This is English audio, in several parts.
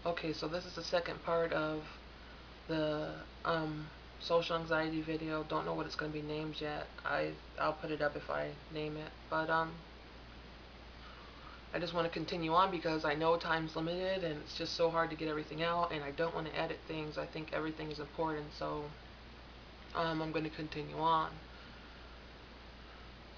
Okay, so this is the second part of the social anxiety video. Don't know what it's going to be named yet. I'll put it up if I name it. But I just want to continue on because I know time's limited and it's just so hard to get everything out, and I don't want to edit things. I think everything is important, so I'm going to continue on.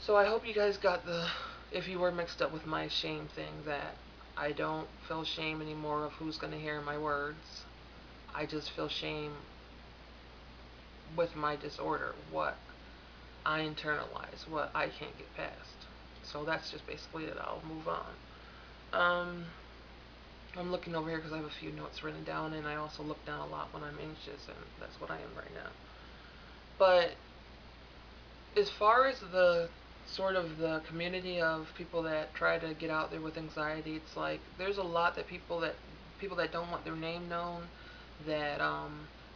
So I hope you guys got the, if you were mixed up with my shame thing, that I don't feel shame anymore of who's going to hear my words. I just feel shame with my disorder, what I internalize, what I can't get past. So that's just basically it. I'll move on. Um, I'm looking over here because I have a few notes written down, and I also look down a lot when I'm anxious, and that's what I am right now. But as far as the sort of the community of people that try to get out there with anxiety, it's like there's a lot that people that don't want their name known, that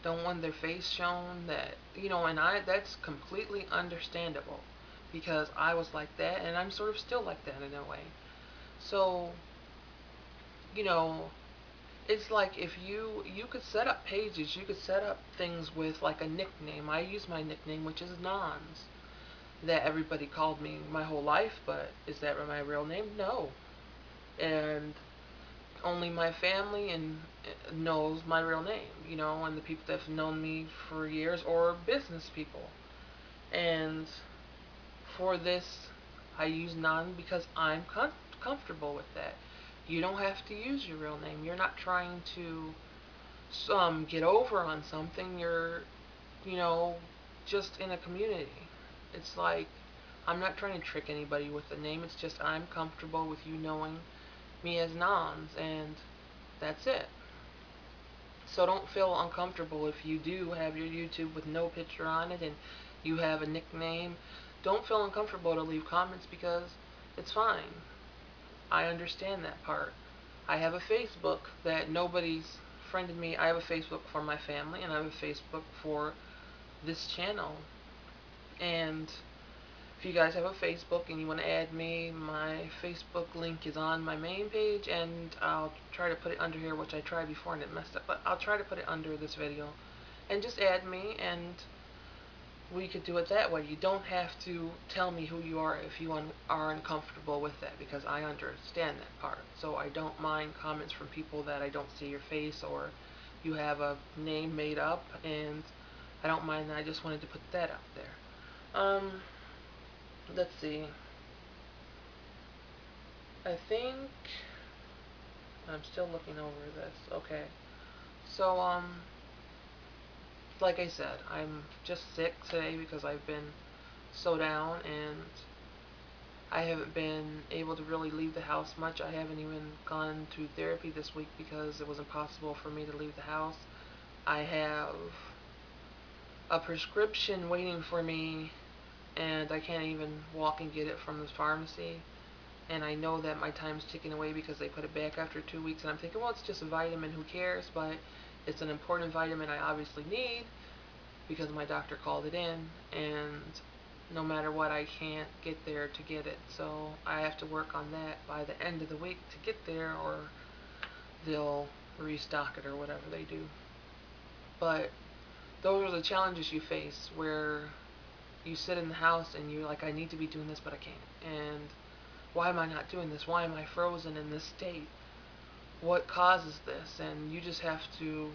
don't want their face shown, that and that's completely understandable because I was like that, and I'm sort of still like that in a way. So you know it's like if you could set up pages, you could set up things with like a nickname. I use my nickname, which is Nons, that everybody called me my whole life, but is that my real name? No. And only my family and knows my real name, and the people that have known me for years, or business people. And for this, I use Nan because I'm comfortable with that. You don't have to use your real name. You're not trying to get over on something. You're, you know, just in a community. It's like I'm not trying to trick anybody with the name. It's just I'm comfortable with you knowing me as Nons, and that's it. So don't feel uncomfortable if you do have your YouTube with no picture on it and you have a nickname. Don't feel uncomfortable to leave comments because it's fine. I understand that part. I have a Facebook that nobody's friended me. I have a Facebook for my family, and I have a Facebook for this channel. And if you guys have a Facebook and you want to add me, my Facebook link is on my main page, and I'll try to put it under here, which I tried before and it messed up, but I'll try to put it under this video. And just add me, and we could do it that way. You don't have to tell me who you are if you are uncomfortable with that, because I understand that part. So I don't mind comments from people that I don't see your face, or you have a name made up, and I don't mind that. I just wanted to put that out there. Let's see. I think I'm still looking over this. Okay. So, like I said, I'm just sick today because I've been so down, and I haven't been able to really leave the house much. I haven't even gone to therapy this week because it was impossible for me to leave the house. I have a prescription waiting for me, and I can't even walk and get it from the pharmacy. And I know that my time's ticking away because they put it back after 2 weeks, and I'm thinking, well, it's just a vitamin, who cares? But it's an important vitamin I obviously need because my doctor called it in, and no matter what, I can't get there to get it. So I have to work on that by the end of the week to get there, or they'll restock it or whatever they do. But those are the challenges you face, where you sit in the house and you're like, I need to be doing this, but I can't. And why am I not doing this? Why am I frozen in this state? What causes this? And you just have to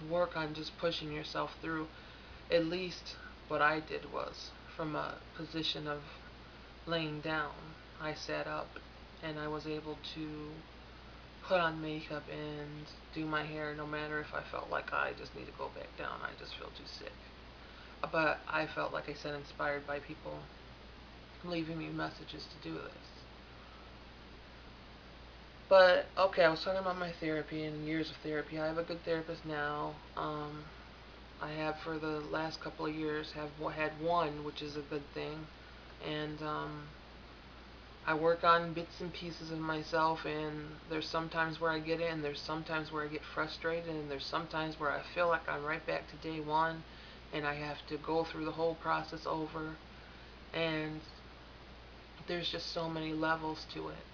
work on just pushing yourself through. At least what I did was from a position of laying down, I sat up and I was able to put on makeup and do my hair, no matter if I felt like I just need to go back down. I just feel too sick. But I felt, like I said, inspired by people leaving me messages to do this. But okay, I was talking about my therapy and years of therapy. I have a good therapist now. I have for the last couple of years have had one, which is a good thing, and I work on bits and pieces of myself. And there's sometimes where I get it, and there's sometimes where I get frustrated, and there's sometimes where I feel like I'm right back to day one, and I have to go through the whole process over. And there's just so many levels to it.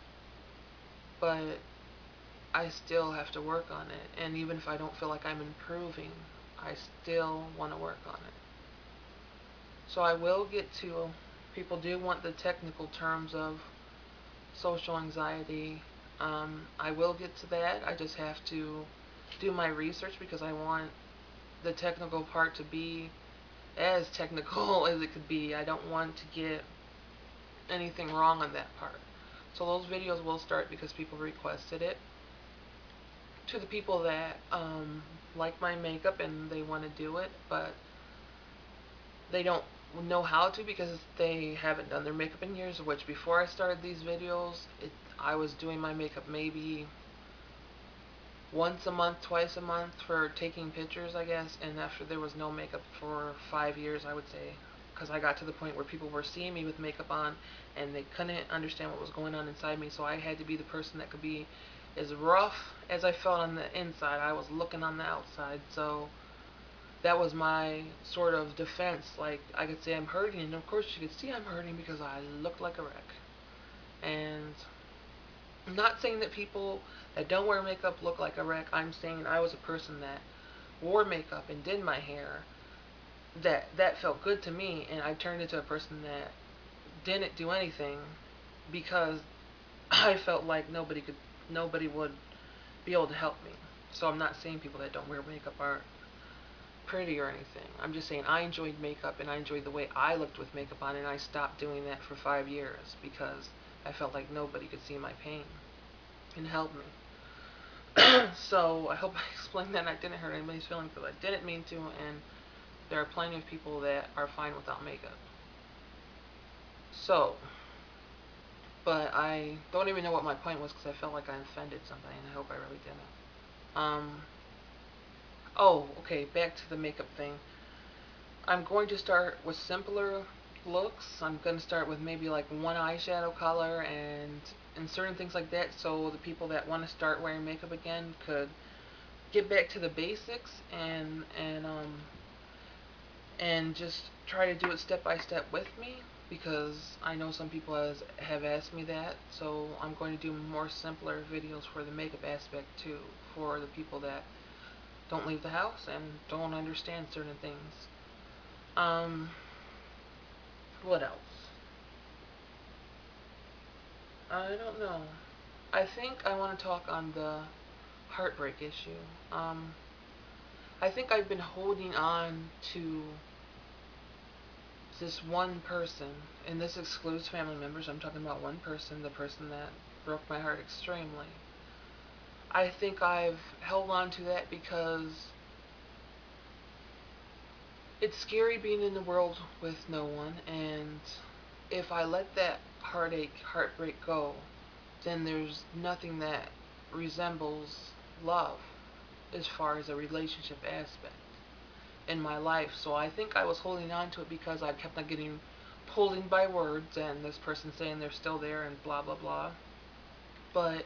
But I still have to work on it. And even if I don't feel like I'm improving, I still want to work on it. So I will get to, people do want the technical terms of social anxiety. I will get to that. I just have to do my research because I want the technical part to be as technical as it could be. I don't want to get anything wrong on that part. So those videos will start because people requested it. To the people that like my makeup and they want to do it, but they don't know how to because they haven't done their makeup in years, which before I started these videos, I was doing my makeup maybe once a month, twice a month for taking pictures, I guess. And after there was no makeup for 5 years, I would say, because I got to the point where people were seeing me with makeup on and they couldn't understand what was going on inside me. So I had to be the person that could be as rough as I felt on the inside. I was looking on the outside. So that was my sort of defense. Like, I could say I'm hurting, and of course you could see I'm hurting because I look like a wreck. And I'm not saying that people that don't wear makeup look like a wreck. I'm saying I was a person that wore makeup and did my hair. That felt good to me, and I turned into a person that didn't do anything because I felt like nobody would be able to help me. So I'm not saying people that don't wear makeup aren't pretty or anything. I'm just saying I enjoyed makeup and I enjoyed the way I looked with makeup on, and I stopped doing that for 5 years because I felt like nobody could see my pain and help me. So I hope I explained that and I didn't hurt anybody's feelings because I didn't mean to, and there are plenty of people that are fine without makeup. So, but I don't even know what my point was because I felt like I offended somebody, and I hope I really didn't. Um, oh, okay, back to the makeup thing. I'm going to start with simpler looks. I'm going to start with maybe like one eyeshadow color and certain things like that, so the people that want to start wearing makeup again could get back to the basics and just try to do it step by step with me, because I know some people have asked me that. So I'm going to do more simpler videos for the makeup aspect too, for the people that don't leave the house and don't understand certain things. Um, what else? I don't know. I think I want to talk on the heartbreak issue. I think I've been holding on to this one person, and this excludes family members. I'm talking about one person, the person that broke my heart extremely. I think I've held on to that because it's scary being in the world with no one, and if I let that heartbreak go, then there's nothing that resembles love as far as a relationship aspect in my life. So I think I was holding on to it because I kept on getting pulled in by words and this person saying they're still there and blah blah blah. But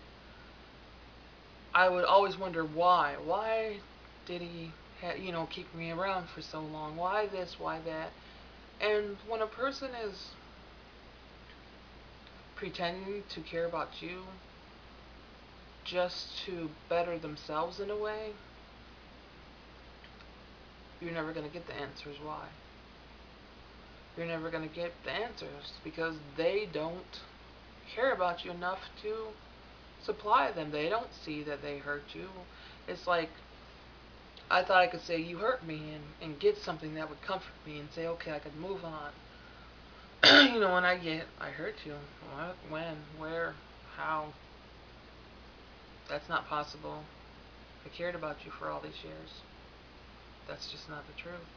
I would always wonder why. Why did he, keep me around for so long? Why this? Why that? And when a person is pretending to care about you just to better themselves in a way, you're never going to get the answers why. You're never going to get the answers because they don't care about you enough to supply them. They don't see that they hurt you. It's like I thought I could say you hurt me and get something that would comfort me and say, okay, I could move on. When I hurt you. What, when, where, how? That's not possible. I cared about you for all these years. That's just not the truth.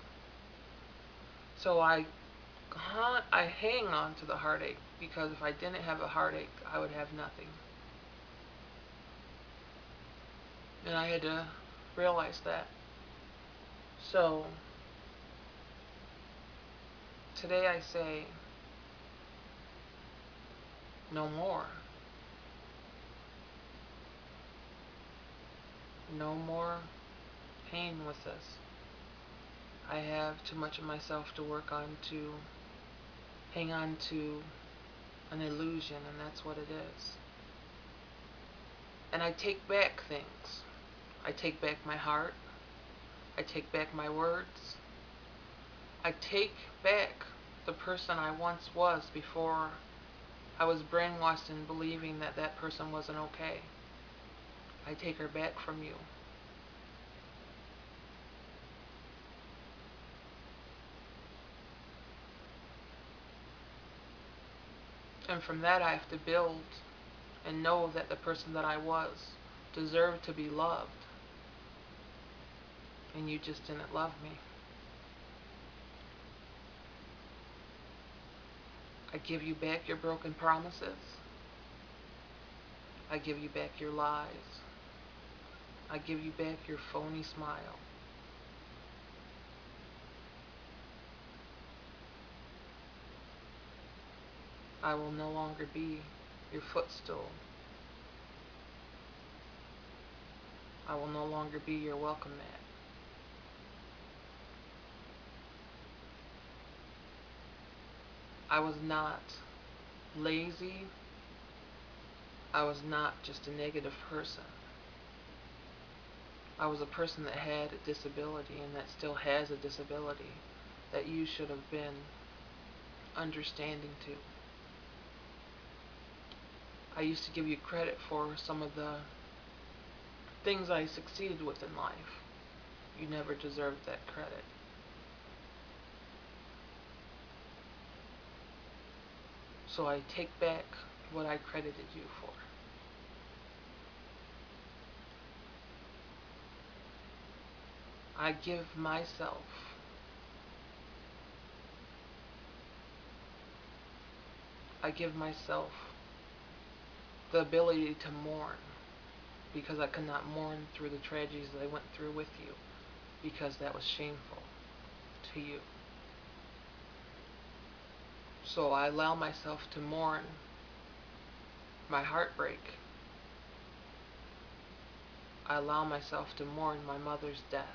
So I hang on to the heartache because if I didn't have a heartache, I would have nothing. And I had to realize that. So today I say no more. No more pain with this. I have too much of myself to work on to hang on to an illusion, and that's what it is. And I take back things. I take back my heart. I take back my words. I take back the person I once was before I was brainwashed in believing that that person wasn't okay. I take her back from you. And from that I have to build and know that the person that I was deserved to be loved. And you just didn't love me. I give you back your broken promises. I give you back your lies. I give you back your phony smile. I will no longer be your footstool. I will no longer be your welcome mat. I was not lazy. I was not just a negative person. I was a person that had a disability and that still has a disability that you should have been understanding to. I used to give you credit for some of the things I succeeded with in life. You never deserved that credit. So I take back what I credited you for. I give myself the ability to mourn because I could not mourn through the tragedies that I went through with you because that was shameful to you. So I allow myself to mourn my heartbreak. I allow myself to mourn my mother's death.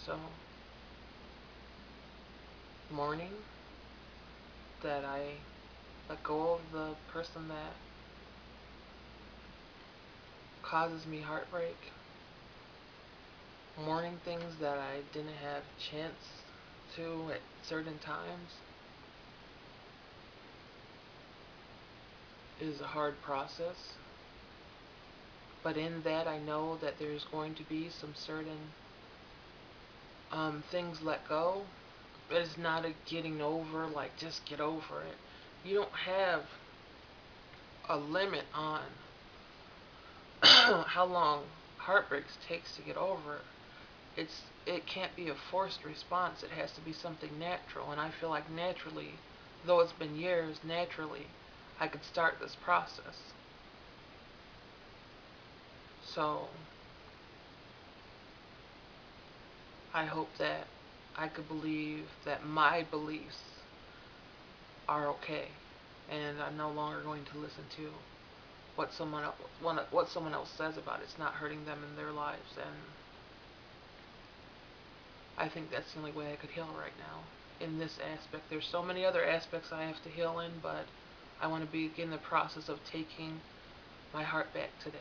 So, mourning that I let go of the person that causes me heartbreak. Mourning things that I didn't have a chance to at certain times is a hard process. But in that I know that there's going to be some certain things let go. But it's not a getting over, like just get over it. You don't have a limit on how long heartbreaks takes to get over. It can't be a forced response. It has to be something natural. And I feel like naturally, though it's been years, naturally, I could start this process. So I hope that I could believe that my beliefs are okay, and I'm no longer going to listen to what someone else says about it. It's not hurting them in their lives, and I think that's the only way I could heal right now in this aspect. There's so many other aspects I have to heal in, but I want to begin the process of taking my heart back today.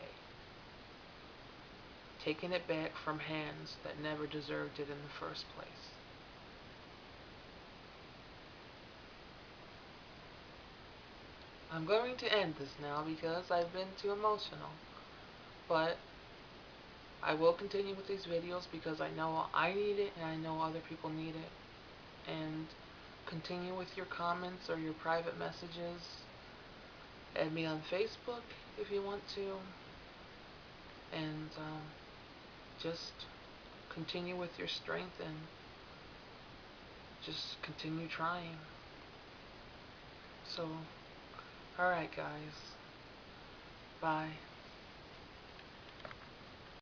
Taking it back from hands that never deserved it in the first place. I'm going to end this now because I've been too emotional. But I will continue with these videos because I know I need it and I know other people need it. And continue with your comments or your private messages. Add me on Facebook if you want to. And just continue with your strength and just continue trying. So, alright guys. Bye.